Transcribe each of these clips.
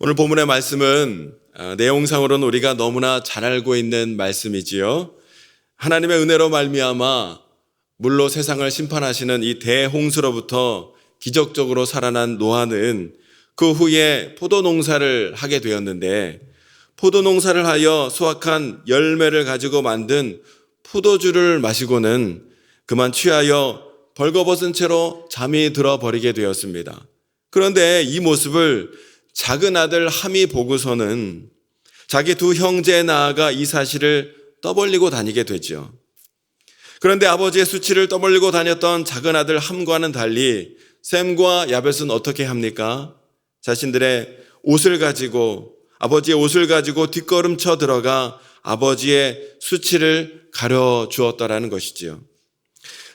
오늘 본문의 말씀은 내용상으로는 우리가 너무나 잘 알고 있는 말씀이지요. 하나님의 은혜로 말미암아 물로 세상을 심판하시는 이 대홍수로부터 기적적으로 살아난 노아는 그 후에 포도농사를 하게 되었는데, 포도농사를 하여 수확한 열매를 가지고 만든 포도주를 마시고는 그만 취하여 벌거벗은 채로 잠이 들어버리게 되었습니다. 그런데 이 모습을 작은 아들 함이 보고서는 자기 두 형제에 나아가 이 사실을 떠벌리고 다니게 되죠. 그런데 아버지의 수치를 떠벌리고 다녔던 작은 아들 함과는 달리 셈과 야벳은 어떻게 합니까? 자신들의 옷을 가지고, 아버지의 옷을 가지고 뒷걸음쳐 들어가 아버지의 수치를 가려주었다라는 것이지요.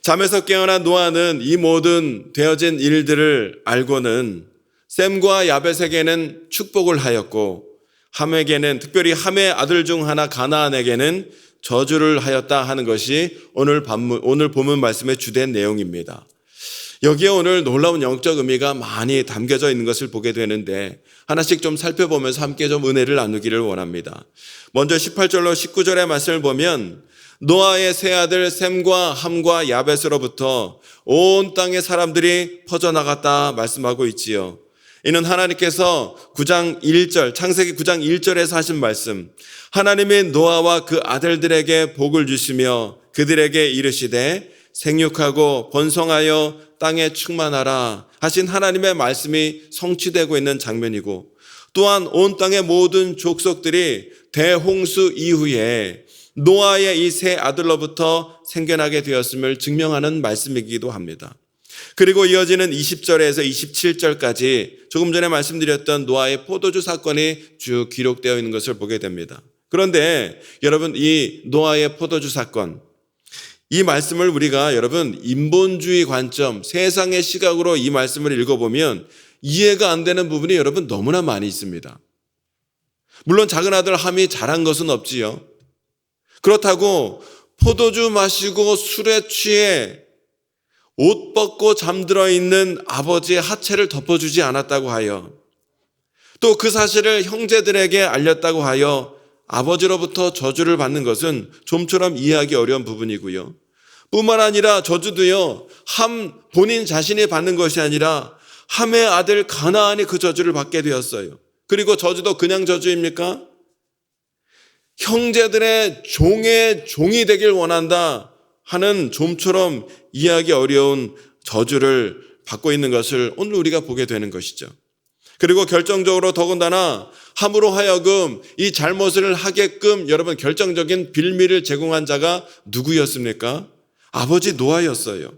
잠에서 깨어난 노아는 이 모든 되어진 일들을 알고는 셈과 야벳에게는 축복을 하였고, 함에게는, 특별히 함의 아들 중 하나 가나안에게는 저주를 하였다 하는 것이 오늘 본문 말씀의 주된 내용입니다. 여기에 오늘 놀라운 영적 의미가 많이 담겨져 있는 것을 보게 되는데, 하나씩 좀 살펴보면서 함께 좀 은혜를 나누기를 원합니다. 먼저 18절로 19절의 말씀을 보면 노아의 세 아들 셈과 함과 야벳으로부터 온 땅의 사람들이 퍼져나갔다 말씀하고 있지요. 이는 하나님께서 9장 1절, 창세기 9장 1절에서 하신 말씀, 하나님이 노아와 그 아들들에게 복을 주시며 그들에게 이르시되 생육하고 번성하여 땅에 충만하라 하신 하나님의 말씀이 성취되고 있는 장면이고, 또한 온 땅의 모든 족속들이 대홍수 이후에 노아의 이 세 아들로부터 생겨나게 되었음을 증명하는 말씀이기도 합니다. 그리고 이어지는 20절에서 27절까지 조금 전에 말씀드렸던 노아의 포도주 사건이 쭉 기록되어 있는 것을 보게 됩니다. 그런데 여러분, 이 노아의 포도주 사건, 이 말씀을 우리가 여러분 인본주의 관점, 세상의 시각으로 이 말씀을 읽어보면 이해가 안 되는 부분이 여러분 너무나 많이 있습니다. 물론 작은 아들 함이 잘한 것은 없지요. 그렇다고 포도주 마시고 술에 취해 옷 벗고 잠들어 있는 아버지의 하체를 덮어주지 않았다고 하여, 또 그 사실을 형제들에게 알렸다고 하여 아버지로부터 저주를 받는 것은 좀처럼 이해하기 어려운 부분이고요. 뿐만 아니라 저주도요, 함 본인 자신이 받는 것이 아니라 함의 아들 가나안이 그 저주를 받게 되었어요. 그리고 저주도 그냥 저주입니까? 형제들의 종의 종이 되길 원한다 하는 좀처럼 이해하기 어려운 저주를 받고 있는 것을 오늘 우리가 보게 되는 것이죠. 그리고 결정적으로 더군다나 함으로 하여금 이 잘못을 하게끔 여러분 결정적인 빌미를 제공한 자가 누구였습니까? 아버지 노아였어요.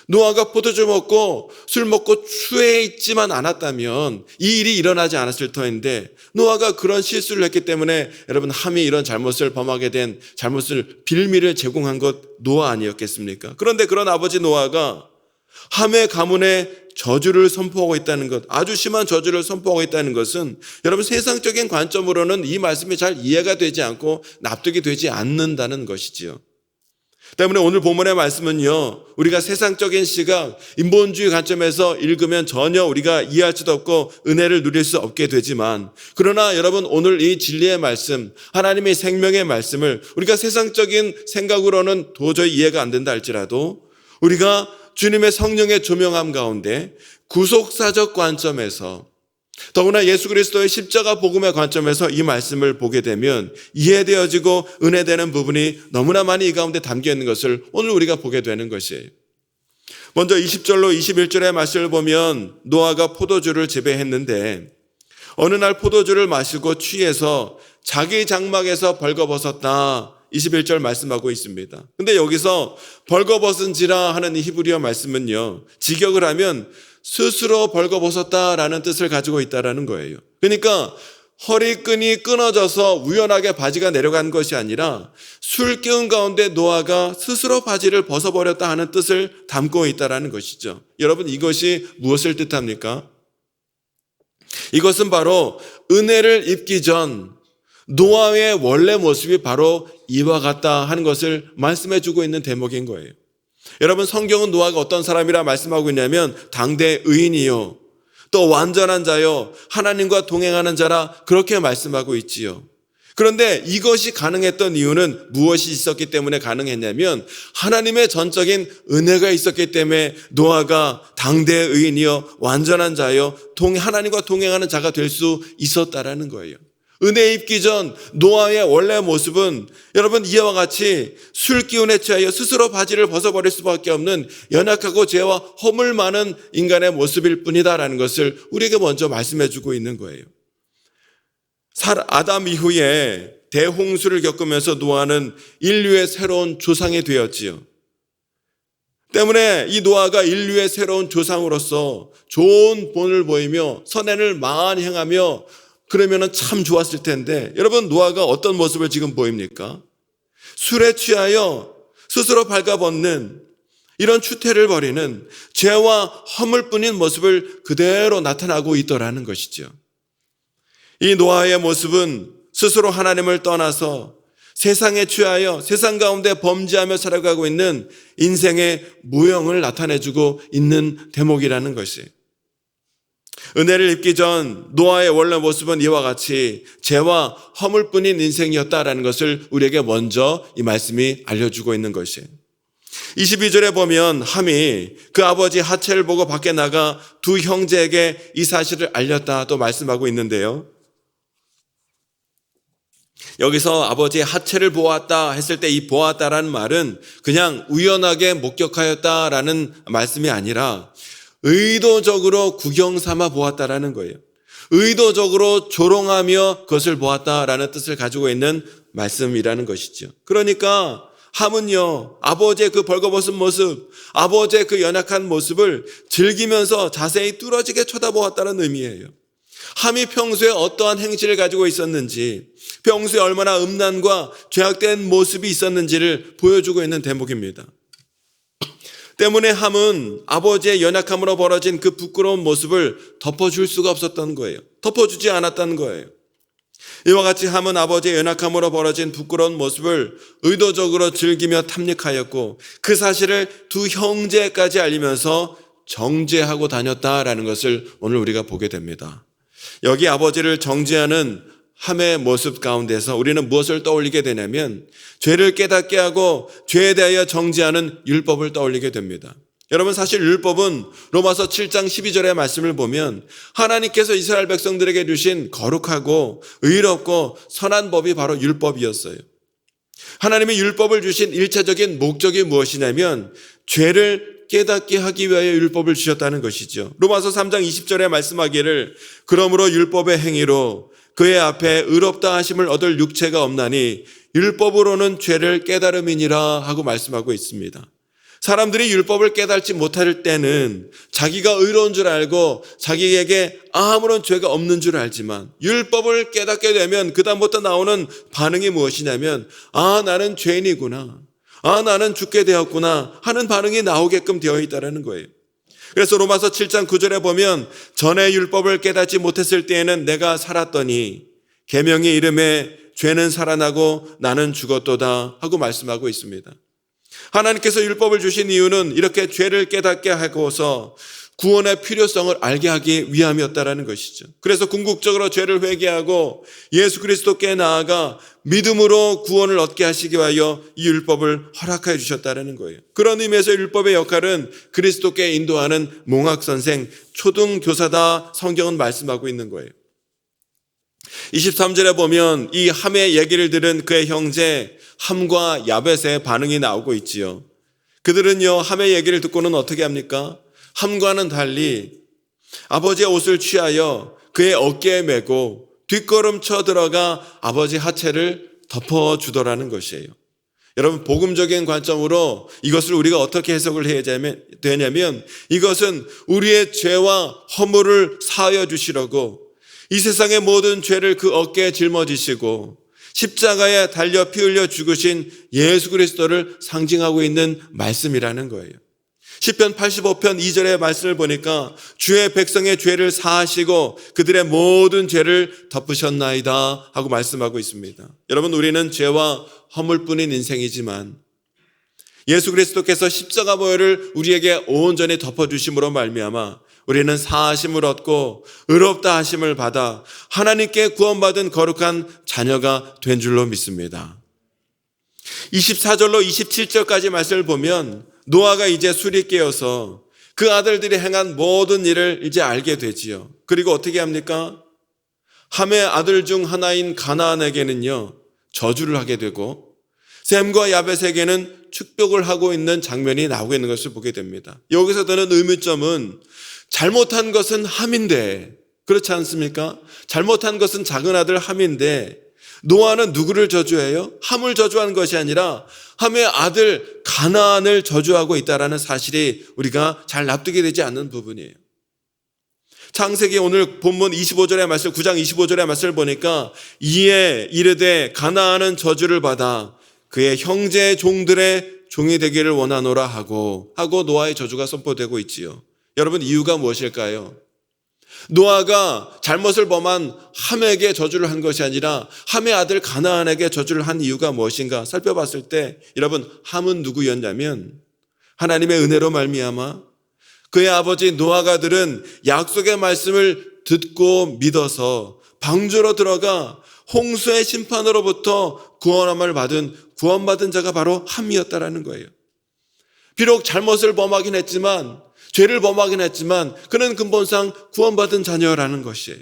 노아가 포도주 먹고 술 먹고 취해 있지만 않았다면 이 일이 일어나지 않았을 터인데, 노아가 그런 실수를 했기 때문에 여러분 함이 이런 잘못을 범하게 된, 잘못을 빌미를 제공한 것 노아 아니었겠습니까? 그런데 그런 아버지 노아가 함의 가문에 저주를 선포하고 있다는 것, 아주 심한 저주를 선포하고 있다는 것은 여러분 세상적인 관점으로는 이 말씀이 잘 이해가 되지 않고 납득이 되지 않는다는 것이지요. 때문에 오늘 본문의 말씀은요, 우리가 세상적인 시각, 인본주의 관점에서 읽으면 전혀 우리가 이해할 수도 없고 은혜를 누릴 수 없게 되지만, 그러나 여러분 오늘 이 진리의 말씀, 하나님의 생명의 말씀을 우리가 세상적인 생각으로는 도저히 이해가 안 된다 할지라도 우리가 주님의 성령의 조명함 가운데 구속사적 관점에서, 더구나 예수 그리스도의 십자가 복음의 관점에서 이 말씀을 보게 되면 이해되어지고 은혜되는 부분이 너무나 많이 이 가운데 담겨 있는 것을 오늘 우리가 보게 되는 것이에요. 먼저 20절로 21절의 말씀을 보면 노아가 포도주를 재배했는데 어느 날 포도주를 마시고 취해서 자기 장막에서 벌거벗었다, 21절 말씀하고 있습니다. 근데 여기서 벌거벗은지라 하는 이 히브리어 말씀은요, 직역을 하면 스스로 벌거벗었다라는 뜻을 가지고 있다라는 거예요. 그러니까 허리끈이 끊어져서 우연하게 바지가 내려간 것이 아니라 술 기운 가운데 노아가 스스로 바지를 벗어버렸다 하는 뜻을 담고 있다라는 것이죠. 여러분, 이것이 무엇을 뜻합니까? 이것은 바로 은혜를 입기 전 노아의 원래 모습이 바로 이와 같다 하는 것을 말씀해 주고 있는 대목인 거예요. 여러분, 성경은 노아가 어떤 사람이라 말씀하고 있냐면 당대 의인이요, 또 완전한 자요 하나님과 동행하는 자라 그렇게 말씀하고 있지요. 그런데 이것이 가능했던 이유는 무엇이 있었기 때문에 가능했냐면 하나님의 전적인 은혜가 있었기 때문에 노아가 당대의 의인이요 완전한 자요 하나님과 동행하는 자가 될 수 있었다라는 거예요. 은혜 입기 전 노아의 원래 모습은 여러분 이와 같이 술 기운에 취하여 스스로 바지를 벗어버릴 수밖에 없는 연약하고 죄와 허물 많은 인간의 모습일 뿐이다라는 것을 우리에게 먼저 말씀해 주고 있는 거예요. 아담 이후에 대홍수를 겪으면서 노아는 인류의 새로운 조상이 되었지요. 때문에 이 노아가 인류의 새로운 조상으로서 좋은 본을 보이며 선행을 많이 행하며 그러면 참 좋았을 텐데 여러분 노아가 어떤 모습을 지금 보입니까? 술에 취하여 스스로 발가벗는 이런 추태를 벌이는 죄와 허물뿐인 모습을 그대로 나타나고 있더라는 것이죠. 이 노아의 모습은 스스로 하나님을 떠나서 세상에 취하여 세상 가운데 범죄하며 살아가고 있는 인생의 무형을 나타내주고 있는 대목이라는 것이. 은혜를 입기 전 노아의 원래 모습은 이와 같이 죄와 허물뿐인 인생이었다라는 것을 우리에게 먼저 이 말씀이 알려주고 있는 것이에요. 22절에 보면 함이 그 아버지 하체를 보고 밖에 나가 두 형제에게 이 사실을 알렸다 또 말씀하고 있는데요. 여기서 아버지의 하체를 보았다 했을 때 이 보았다라는 말은 그냥 우연하게 목격하였다라는 말씀이 아니라 의도적으로 구경 삼아 보았다라는 거예요. 의도적으로 조롱하며 그것을 보았다라는 뜻을 가지고 있는 말씀이라는 것이죠. 그러니까 함은요, 아버지의 그 벌거벗은 모습, 아버지의 그 연약한 모습을 즐기면서 자세히 뚫어지게 쳐다보았다는 의미예요. 함이 평소에 어떠한 행실을 가지고 있었는지, 평소에 얼마나 음란과 죄악된 모습이 있었는지를 보여주고 있는 대목입니다. 때문에 함은 아버지의 연약함으로 벌어진 그 부끄러운 모습을 덮어줄 수가 없었던 거예요. 덮어주지 않았다는 거예요. 이와 같이 함은 아버지의 연약함으로 벌어진 부끄러운 모습을 의도적으로 즐기며 탐닉하였고 그 사실을 두 형제까지 알리면서 정죄하고 다녔다라는 것을 오늘 우리가 보게 됩니다. 여기 아버지를 정죄하는 함의 모습 가운데서 우리는 무엇을 떠올리게 되냐면 죄를 깨닫게 하고 죄에 대하여 정죄하는 율법을 떠올리게 됩니다. 여러분 사실 율법은 로마서 7장 12절의 말씀을 보면 하나님께서 이스라엘 백성들에게 주신 거룩하고 의롭고 선한 법이 바로 율법이었어요. 하나님이 율법을 주신 일차적인 목적이 무엇이냐면 죄를 깨닫게 하기 위하여 율법을 주셨다는 것이죠. 로마서 3장 20절에 말씀하기를 그러므로 율법의 행위로 그의 앞에 의롭다 하심을 얻을 육체가 없나니 율법으로는 죄를 깨달음이니라 하고 말씀하고 있습니다. 사람들이 율법을 깨닫지 못할 때는 자기가 의로운 줄 알고 자기에게 아무런 죄가 없는 줄 알지만 율법을 깨닫게 되면 그다음부터 나오는 반응이 무엇이냐면 나는 죄인이구나. 나는 죽게 되었구나 하는 반응이 나오게끔 되어 있다는 거예요. 그래서 로마서 7장 9절에 보면 전에 율법을 깨닫지 못했을 때에는 내가 살았더니 계명의 이름에 죄는 살아나고 나는 죽었도다 하고 말씀하고 있습니다. 하나님께서 율법을 주신 이유는 이렇게 죄를 깨닫게 하고서 구원의 필요성을 알게 하기 위함이었다라는 것이죠. 그래서 궁극적으로 죄를 회개하고 예수 그리스도께 나아가 믿음으로 구원을 얻게 하시기 위하여 이 율법을 허락하여 주셨다는 거예요. 그런 의미에서 율법의 역할은 그리스도께 인도하는 몽학선생, 초등교사다 성경은 말씀하고 있는 거예요. 23절에 보면 이 함의 얘기를 들은 그의 형제 함과 야벳의 반응이 나오고 있지요. 그들은요 함의 얘기를 듣고는 어떻게 합니까? 함과는 달리 아버지의 옷을 취하여 그의 어깨에 메고 뒷걸음쳐 들어가 아버지 하체를 덮어주더라는 것이에요. 여러분 복음적인 관점으로 이것을 우리가 어떻게 해석을 해야 되냐면 이것은 우리의 죄와 허물을 사하여 주시려고 이 세상의 모든 죄를 그 어깨에 짊어지시고 십자가에 달려 피 흘려 죽으신 예수 그리스도를 상징하고 있는 말씀이라는 거예요. 시편 85편 2절의 말씀을 보니까 주의 백성의 죄를 사하시고 그들의 모든 죄를 덮으셨나이다 하고 말씀하고 있습니다. 여러분 우리는 죄와 허물뿐인 인생이지만 예수 그리스도께서 십자가 보혈을 우리에게 온전히 덮어주심으로 말미암아 우리는 사하심을 얻고 의롭다 하심을 받아 하나님께 구원받은 거룩한 자녀가 된 줄로 믿습니다. 24절로 27절까지 말씀을 보면 노아가 이제 술이 깨어서 그 아들들이 행한 모든 일을 이제 알게 되지요. 그리고 어떻게 합니까? 함의 아들 중 하나인 가나안에게는요, 저주를 하게 되고 셈과 야벳에게는 축복을 하고 있는 장면이 나오고 있는 것을 보게 됩니다. 여기서 드는 의문점은 잘못한 것은 함인데, 그렇지 않습니까? 잘못한 것은 작은 아들 함인데 노아는 누구를 저주해요? 함을 저주하는 것이 아니라 함의 아들 가나안을 저주하고 있다는 사실이 우리가 잘 납득이 되지 않는 부분이에요. 창세기 오늘 본문 25절의 말씀, 9장 25절의 말씀을 보니까 이에 이르되 가나안은 저주를 받아 그의 형제 종들의 종이 되기를 원하노라 하고 노아의 저주가 선포되고 있지요. 여러분, 이유가 무엇일까요? 노아가 잘못을 범한 함에게 저주를 한 것이 아니라 함의 아들 가나안에게 저주를 한 이유가 무엇인가 살펴봤을 때, 여러분, 함은 누구였냐면 하나님의 은혜로 말미암아 그의 아버지 노아가 들은 약속의 말씀을 듣고 믿어서 방주로 들어가 홍수의 심판으로부터 구원받은 자가 바로 함이었다라는 거예요. 비록 잘못을 범하긴 했지만, 죄를 범하긴 했지만 그는 근본상 구원받은 자녀라는 것이에요.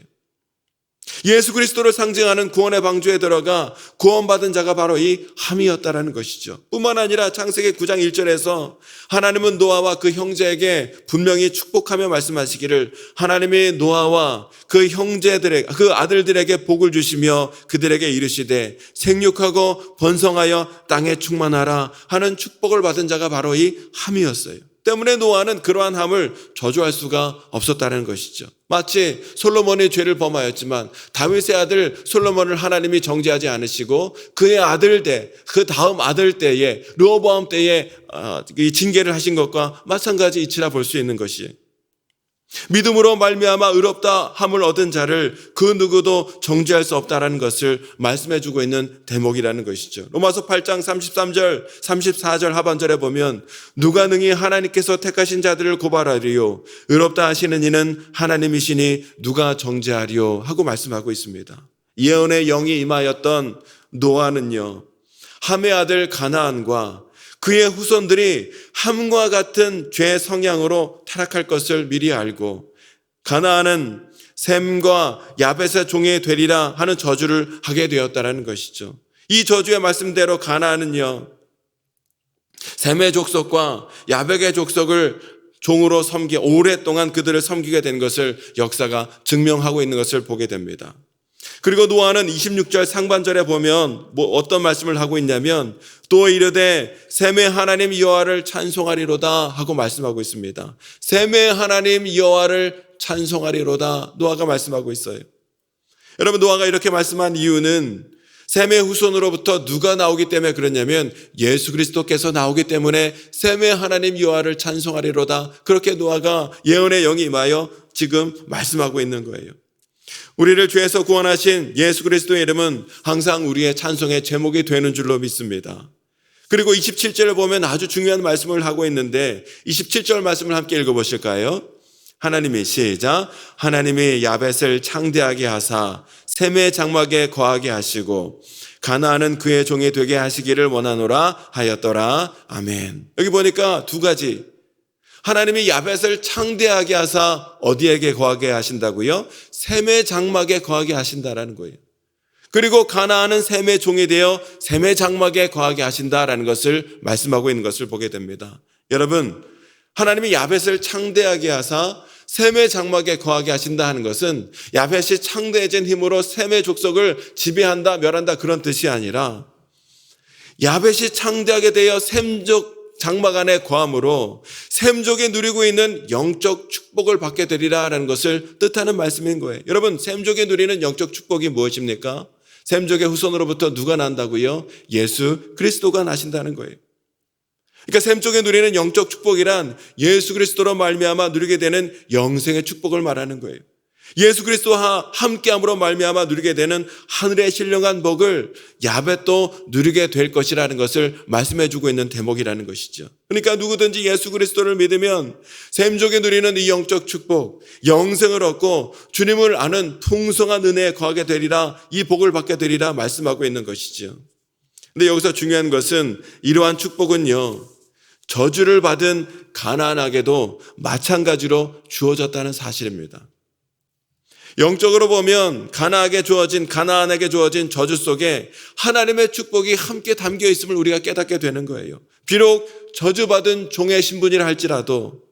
예수 그리스도를 상징하는 구원의 방주에 들어가 구원받은 자가 바로 이 함이었다라는 것이죠. 뿐만 아니라 창세기 9장 1절에서 하나님은 노아와 그 형제에게 분명히 축복하며 말씀하시기를 하나님이 노아와 그 형제들에게, 그 아들들에게 복을 주시며 그들에게 이르시되 생육하고 번성하여 땅에 충만하라 하는 축복을 받은 자가 바로 이 함이었어요. 때문에 노아는 그러한 함을 저주할 수가 없었다는 것이죠. 마치 솔로몬이 죄를 범하였지만 다윗의 아들 솔로몬을 하나님이 정죄하지 않으시고 그의 아들 때, 그 다음 아들 때에 르호보암 때에 징계를 하신 것과 마찬가지 이치라 볼 수 있는 것이에요. 믿음으로 말미암아 의롭다 함을 얻은 자를 그 누구도 정죄할 수 없다라는 것을 말씀해 주고 있는 대목이라는 것이죠. 로마서 8장 33절 34절 하반절에 보면 누가 능히 하나님께서 택하신 자들을 고발하리요 의롭다 하시는 이는 하나님이시니 누가 정죄하리요 하고 말씀하고 있습니다. 예언의 영이 임하였던 노아는요, 함의 아들 가나안과 그의 후손들이 함과 같은 죄 성향으로 타락할 것을 미리 알고 가나안은 셈과 야벳의 종이 되리라 하는 저주를 하게 되었다는 것이죠. 이 저주의 말씀대로 가나안은요, 셈의 족속과 야벳의 족속을 종으로 오랫동안 그들을 섬기게 된 것을 역사가 증명하고 있는 것을 보게 됩니다. 그리고 노아는 26절 상반절에 보면 어떤 말씀을 하고 있냐면 또 이르되 셈의 하나님 여호와를 찬송하리로다 하고 말씀하고 있습니다. 셈의 하나님 여호와를 찬송하리로다 노아가 말씀하고 있어요. 여러분, 노아가 이렇게 말씀한 이유는 셈의 후손으로부터 누가 나오기 때문에 그러냐면 예수 그리스도께서 나오기 때문에 셈의 하나님 여호와를 찬송하리로다, 그렇게 노아가 예언의 영이 임하여 지금 말씀하고 있는 거예요. 우리를 죄에서 구원하신 예수 그리스도의 이름은 항상 우리의 찬송의 제목이 되는 줄로 믿습니다. 그리고 27절을 보면 아주 중요한 말씀을 하고 있는데 27절 말씀을 함께 읽어보실까요? 하나님이 시작. 하나님이 야벳을 창대하게 하사 셈의 장막에 거하게 하시고 가나안은 그의 종이 되게 하시기를 원하노라 하였더라. 아멘. 여기 보니까 두 가지. 하나님이 야벳을 창대하게 하사 어디에게 거하게 하신다고요? 셈의 장막에 거하게 하신다라는 거예요. 그리고 가나안은 셈의 종이 되어 셈의 장막에 거하게 하신다라는 것을 말씀하고 있는 것을 보게 됩니다. 여러분, 하나님이 야벳을 창대하게 하사 셈의 장막에 거하게 하신다 하는 것은 야벳이 창대해진 힘으로 셈의 족속을 지배한다, 멸한다 그런 뜻이 아니라 야벳이 창대하게 되어 셈족 장막 안에 거함으로 셈족이 누리고 있는 영적 축복을 받게 되리라라는 것을 뜻하는 말씀인 거예요. 여러분, 셈족이 누리는 영적 축복이 무엇입니까? 셈족의 후손으로부터 누가 난다고요? 예수 그리스도가 나신다는 거예요. 그러니까 셈족이 누리는 영적 축복이란 예수 그리스도로 말미암아 누리게 되는 영생의 축복을 말하는 거예요. 예수 그리스도와 함께함으로 말미암아 누리게 되는 하늘의 신령한 복을 야벳도 누리게 될 것이라는 것을 말씀해 주고 있는 대목이라는 것이죠. 그러니까 누구든지 예수 그리스도를 믿으면 샘족이 누리는 이 영적 축복, 영생을 얻고 주님을 아는 풍성한 은혜에 거하게 되리라, 이 복을 받게 되리라 말씀하고 있는 것이죠. 근데 여기서 중요한 것은 이러한 축복은요, 저주를 받은 가나안에게도 마찬가지로 주어졌다는 사실입니다. 영적으로 보면 가나안에게 주어진 저주 속에 하나님의 축복이 함께 담겨 있음을 우리가 깨닫게 되는 거예요. 비록 저주받은 종의 신분이라 할지라도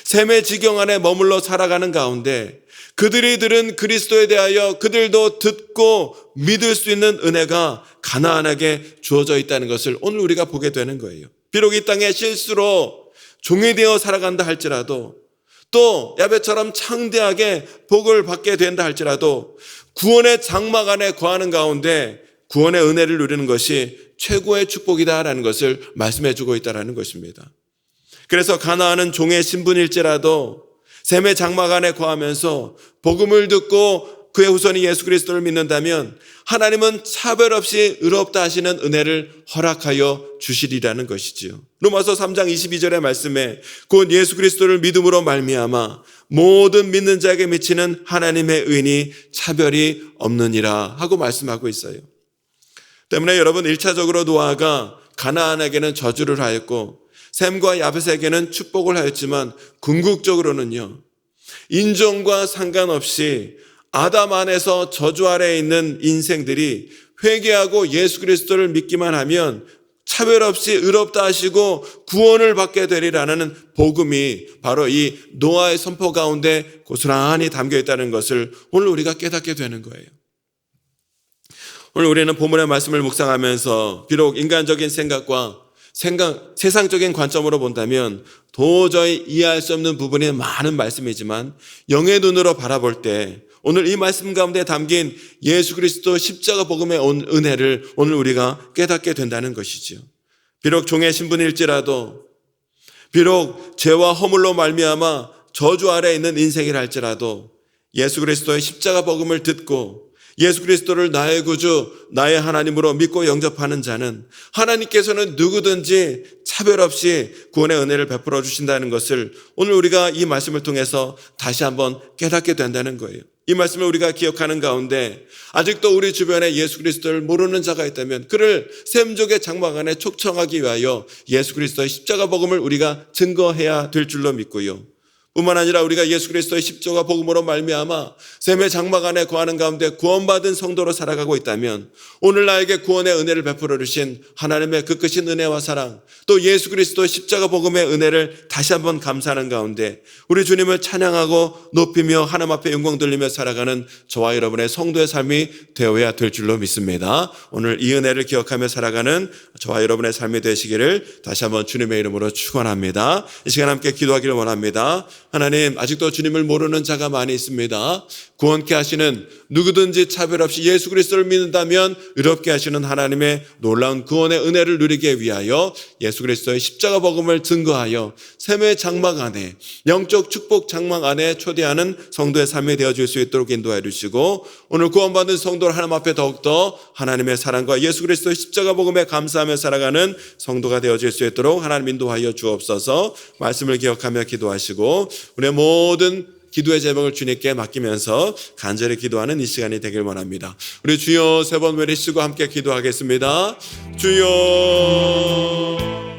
셈의 지경 안에 머물러 살아가는 가운데 그들이 들은 그리스도에 대하여 그들도 듣고 믿을 수 있는 은혜가 가나안에게 주어져 있다는 것을 오늘 우리가 보게 되는 거예요. 비록 이 땅에 실수로 종이 되어 살아간다 할지라도, 또 야벳처럼 창대하게 복을 받게 된다 할지라도 구원의 장막 안에 거하는 가운데 구원의 은혜를 누리는 것이 최고의 축복이다라는 것을 말씀해 주고 있다는 것입니다. 그래서 가나안은 종의 신분일지라도 셈의 장막 안에 거하면서 복음을 듣고 그의 후손이 예수 그리스도를 믿는다면 하나님은 차별 없이 의롭다 하시는 은혜를 허락하여 주시리라는 것이지요. 로마서 3장 22절의 말씀에 곧 예수 그리스도를 믿음으로 말미암아 모든 믿는 자에게 미치는 하나님의 의인이 차별이 없느니라 하고 말씀하고 있어요. 때문에 여러분, 1차적으로 노아가 가나안에게는 저주를 하였고 셈과 야벳에게는 축복을 하였지만 궁극적으로는요, 인종과 상관없이 아담 안에서 저주 아래에 있는 인생들이 회개하고 예수 그리스도를 믿기만 하면 차별 없이 의롭다 하시고 구원을 받게 되리라는 복음이 바로 이 노아의 선포 가운데 고스란히 담겨 있다는 것을 오늘 우리가 깨닫게 되는 거예요. 오늘 우리는 본문의 말씀을 묵상하면서 비록 인간적인 생각과 세상적인 관점으로 본다면 도저히 이해할 수 없는 부분이 많은 말씀이지만 영의 눈으로 바라볼 때 오늘 이 말씀 가운데 담긴 예수 그리스도 십자가 복음의 은혜를 오늘 우리가 깨닫게 된다는 것이죠. 비록 종의 신분일지라도, 비록 죄와 허물로 말미암아 저주 아래에 있는 인생이라 할지라도 예수 그리스도의 십자가 복음을 듣고 예수 그리스도를 나의 구주, 나의 하나님으로 믿고 영접하는 자는 하나님께서는 누구든지 차별 없이 구원의 은혜를 베풀어 주신다는 것을 오늘 우리가 이 말씀을 통해서 다시 한번 깨닫게 된다는 거예요. 이 말씀을 우리가 기억하는 가운데 아직도 우리 주변에 예수 그리스도를 모르는 자가 있다면 그를 셈족의 장막 안에 초청하기 위하여 예수 그리스도의 십자가 복음을 우리가 증거해야 될 줄로 믿고요. 뿐만 아니라 우리가 예수 그리스도의 십자가 복음으로 말미암아 셈의 장막 안에 거하는 가운데 구원받은 성도로 살아가고 있다면 오늘 나에게 구원의 은혜를 베풀어 주신 하나님의 그 크신 은혜와 사랑, 또 예수 그리스도의 십자가 복음의 은혜를 다시 한번 감사하는 가운데 우리 주님을 찬양하고 높이며 하나님 앞에 영광 돌리며 살아가는 저와 여러분의 성도의 삶이 되어야 될 줄로 믿습니다. 오늘 이 은혜를 기억하며 살아가는 저와 여러분의 삶이 되시기를 다시 한번 주님의 이름으로 축원합니다. 이 시간 함께 기도하기를 원합니다. 하나님, 아직도 주님을 모르는 자가 많이 있습니다. 구원케 하시는, 누구든지 차별 없이 예수 그리스도를 믿는다면 의롭게 하시는 하나님의 놀라운 구원의 은혜를 누리기 위하여 예수 그리스도의 십자가 복음을 증거하여 셈의 장막 안에, 영적 축복 장막 안에 초대하는 성도의 삶이 되어줄 수 있도록 인도해 주시고, 오늘 구원받은 성도를 하나님 앞에 더욱더 하나님의 사랑과 예수 그리스도의 십자가 복음에 감사하며 살아가는 성도가 되어질 수 있도록 하나님 인도하여 주옵소서. 말씀을 기억하며 기도하시고 우리의 모든 기도의 제목을 주님께 맡기면서 간절히 기도하는 이 시간이 되길 원합니다. 우리 주여 세 번 외치시고 함께 기도하겠습니다. 주여.